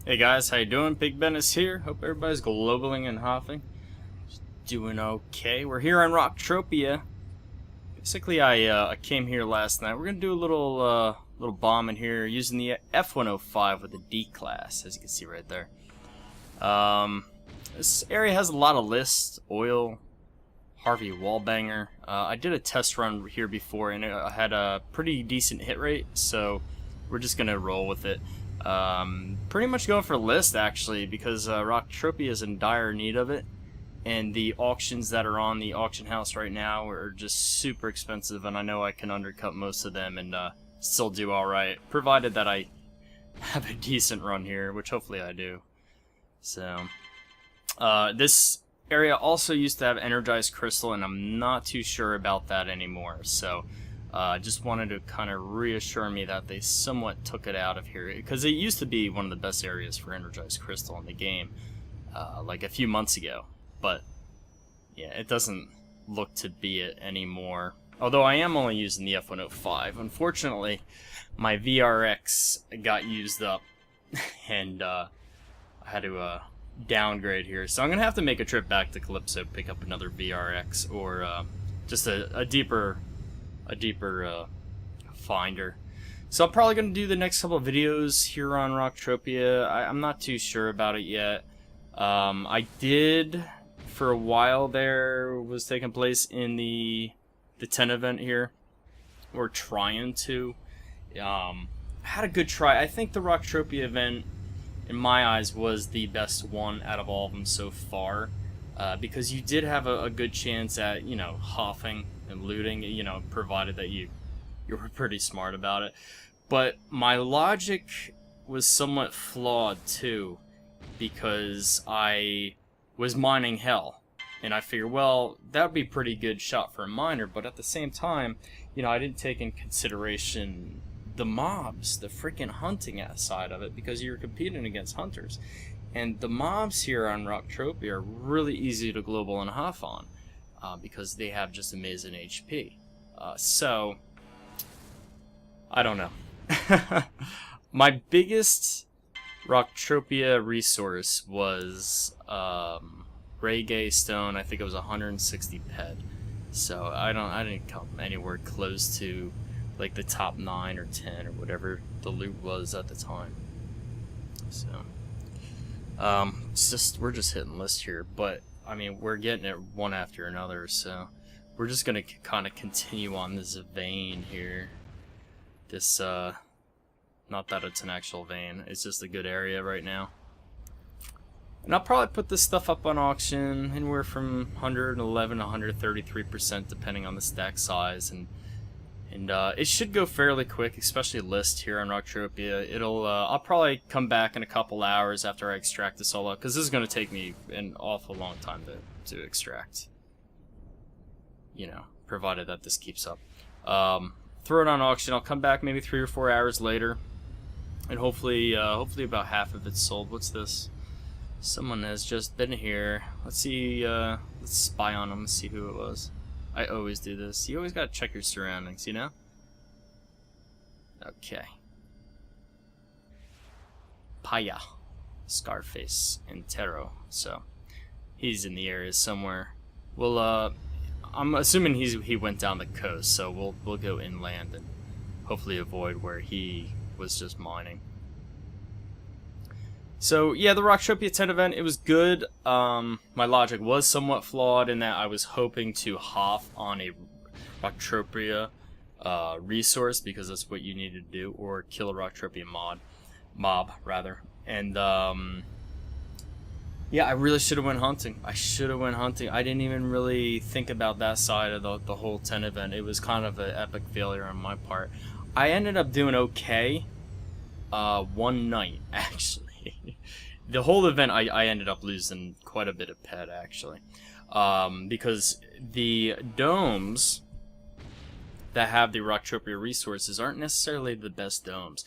Hey guys, how you doing? PigBenis here. Hope everybody's globaling and hopping. Just doing okay. We're here on Rocktropia. Basically, I came here last night. We're gonna do a little bombing here using the F-105 with the D class, as you can see right there. This area has a lot of Lyst, oil, Harvey wallbanger. I did a test run here before, and I had a pretty decent hit rate, so we're just gonna roll with it. Pretty much going for Lyst actually, because Rocktropia is in dire need of it, and the auctions that are on the auction house right now are just super expensive, and I know I can undercut most of them and still do alright, provided that I have a decent run here, which hopefully I do. So, this area also used to have energized crystal, and I'm not too sure about that anymore, so just wanted to kind of reassure me that they somewhat took it out of here, because it used to be one of the best areas for energized crystal in the game, like a few months ago. But yeah, it doesn't look to be it anymore. Although I am only using the F-105. Unfortunately, my VRX got used up, and I had to downgrade here. So I'm gonna have to make a trip back to Calypso, pick up another VRX, or just a deeper finder. So I'm probably going to do the next couple of videos here on Rocktropia. I'm not too sure about it yet. I did, for a while there, was taking place in the 10 event here. Or trying to. Had a good try. I think the Rocktropia event, in my eyes, was the best one out of all of them so far. Because you did have a good chance at, you know, hoffing and looting, you know, provided that you were pretty smart about it. But my logic was somewhat flawed too, because I was mining hell, and I figured, well, that would be a pretty good shot for a miner, but at the same time, you know, I didn't take in consideration the mobs, the freaking hunting side of it, because you're competing against hunters. And the mobs here on Rocktropia are really easy to global and huff on, because they have just amazing HP. So, I don't know. My biggest Rocktropia resource was Reggae Stone. I think it was 160 ped. So I didn't come anywhere close to like the top 9 or 10 or whatever the loot was at the time. So. We're just hitting Lyst here, but I mean, we're getting it one after another, so we're just gonna kind of continue on this vein here. This, not that it's an actual vein, it's just a good area right now. And I'll probably put this stuff up on auction anywhere from 111 to 133%, depending on the stack size, and it should go fairly quick, especially Lyst here on Rocktropia. I'll probably come back in a couple hours after I extract this all out, because this is going to take me an awful long time to extract. You know, provided that this keeps up. Throw it on auction. I'll come back maybe 3 or 4 hours later, and hopefully about half of it's sold. What's this? Someone has just been here. Let's see. Let's spy on them. See who it was. I always do this. You always gotta check your surroundings, you know? Okay. Paya. Scarface. And Tero. So, he's in the area somewhere. Well, I'm assuming he went down the coast, so we'll go inland and hopefully avoid where he was just mining. So, yeah, the Rocktropia 10 event, it was good. My logic was somewhat flawed in that I was hoping to hoff on a Rocktropia resource, because that's what you need to do, or kill a Rocktropia mob, rather. And, yeah, I really should have went hunting. I didn't even really think about that side of the whole 10 event. It was kind of an epic failure on my part. I ended up doing okay one night, actually. The whole event, I ended up losing quite a bit of ped, actually. Because the domes that have the Rocktropia resources aren't necessarily the best domes,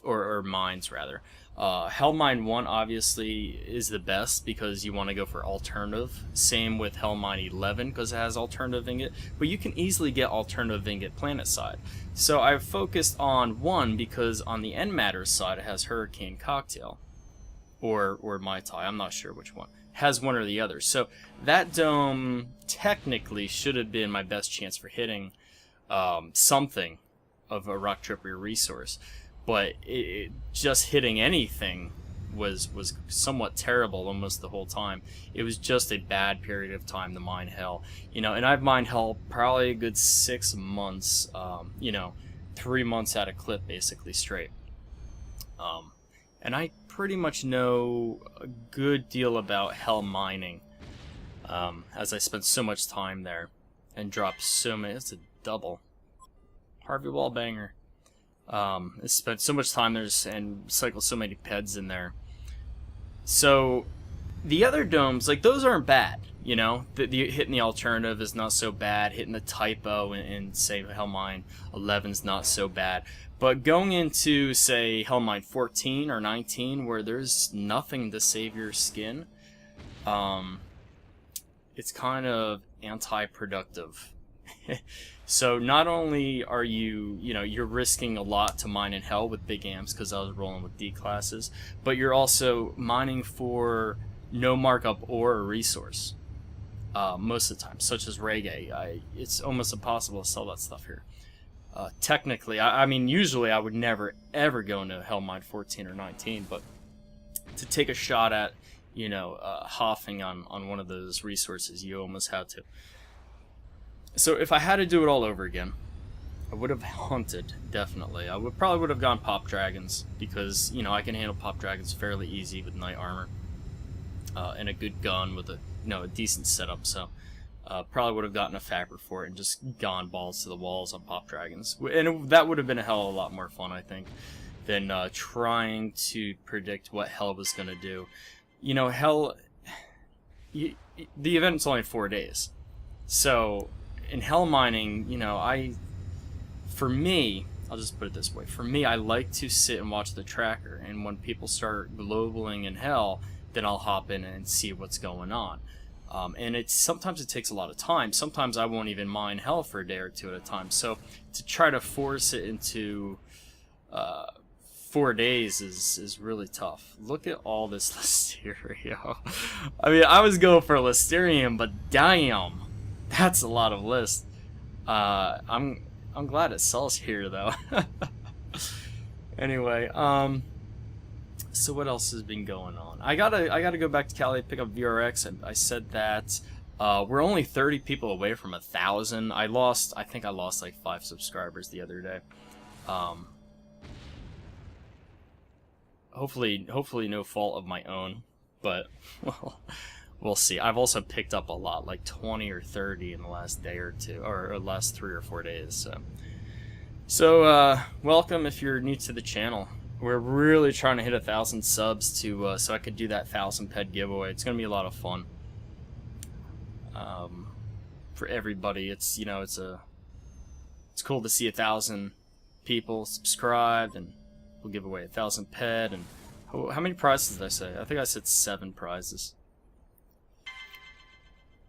or mines, rather. Hell Mine 1 obviously is the best, because you want to go for alternative. Same with Hell Mine 11, because it has alternative ingot. But you can easily get alternative ingot Planetside. So I've focused on 1, because on the End Matter side it has Hurricane Cocktail. or Mai Tai. I'm not sure which one. Has one or the other. So that dome technically should have been my best chance for hitting something of a Rocktropia resource, but just hitting anything was somewhat terrible almost the whole time. It was just a bad period of time to mine hell, you know. And I've mined hell probably a good 6 months, you know, 3 months at a clip, basically straight. And I pretty much know a good deal about hell mining, as I spent so much time there and dropped so many. It's a double Harvey Wallbanger. I spent so much time there and cycled so many peds in there. So the other domes, like, those aren't bad, you know. The hitting the alternative is not so bad. Hitting the typo in say Hellmine 11's not so bad. But going into, say, Hellmine 14 or 19, where there's nothing to save your skin, it's kind of anti-productive. So not only are you're risking a lot to mine in hell with big amps, because I was rolling with D classes, but you're also mining for no markup or a resource most of the time, such as reggae. It's almost impossible to sell that stuff here. Technically, I mean, usually I would never ever go into Hellmine 14 or 19, but to take a shot at, you know, hoffing on one of those resources, you almost had to. So if I had to do it all over again, I would have hunted, definitely. I probably would have gone pop dragons, because, you know, I can handle pop dragons fairly easy with knight armor and a good gun with a decent setup. So probably would have gotten a Fapper for it and just gone balls to the walls on pop dragons, and that would have been a hell of a lot more fun, I think, than trying to predict what hell was going to do. You know, hell, the event's only 4 days, so in hell mining, you know, for me, I'll just put it this way. For me, I like to sit and watch the tracker, and when people start globaling in hell, then I'll hop in and see what's going on. And sometimes it takes a lot of time. Sometimes I won't even mine hell for a day or two at a time. So to try to force it into 4 days is really tough. Look at all this Listeria. I mean, I was going for Listerium, but damn, that's a lot of list. I'm glad it sells here though. Anyway, so what else has been going on? I gotta go back to Cali to pick up VRX. I said that. We're only 30 people away from 1,000. I think I lost like 5 subscribers the other day. Hopefully no fault of my own, but well, we'll see. I've also picked up a lot, like 20 or 30 in the last day or two, or last 3 or 4 days. So welcome if you're new to the channel. We're really trying to hit 1,000 subs to so I could do that 1,000 ped giveaway. It's gonna be a lot of fun for everybody. It's cool to see 1,000 people subscribed, and we'll give away 1,000 ped. And how many prizes did I say? I think I said 7 prizes.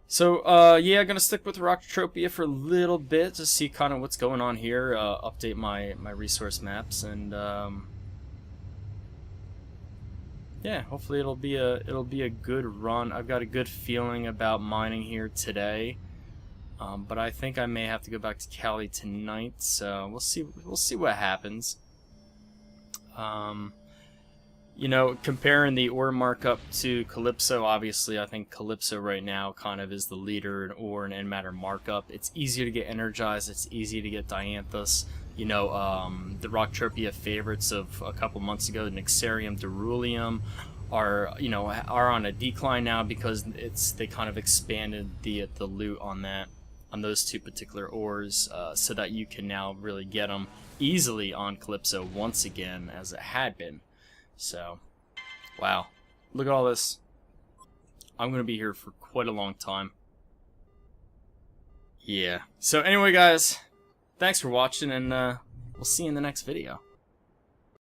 So yeah, I'm gonna stick with Rocktropia for a little bit to see kind of what's going on here. Update my resource maps, and yeah, hopefully it'll be a good run. I've got a good feeling about mining here today, but I think I may have to go back to Cali tonight. So we'll see what happens. You know, comparing the ore markup to Calypso, obviously I think Calypso right now kind of is the leader in ore and antimatter markup. It's easier to get energized, it's easy to get dianthus. You know, the Rocktropia favorites of a couple months ago, Nixarium, Derulium, are on a decline now, because they kind of expanded the loot on those 2 particular ores, so that you can now really get them easily on Calypso once again, as it had been. So, wow, look at all this. I'm gonna be here for quite a long time. Yeah. So anyway, guys, thanks for watching, and we'll see you in the next video.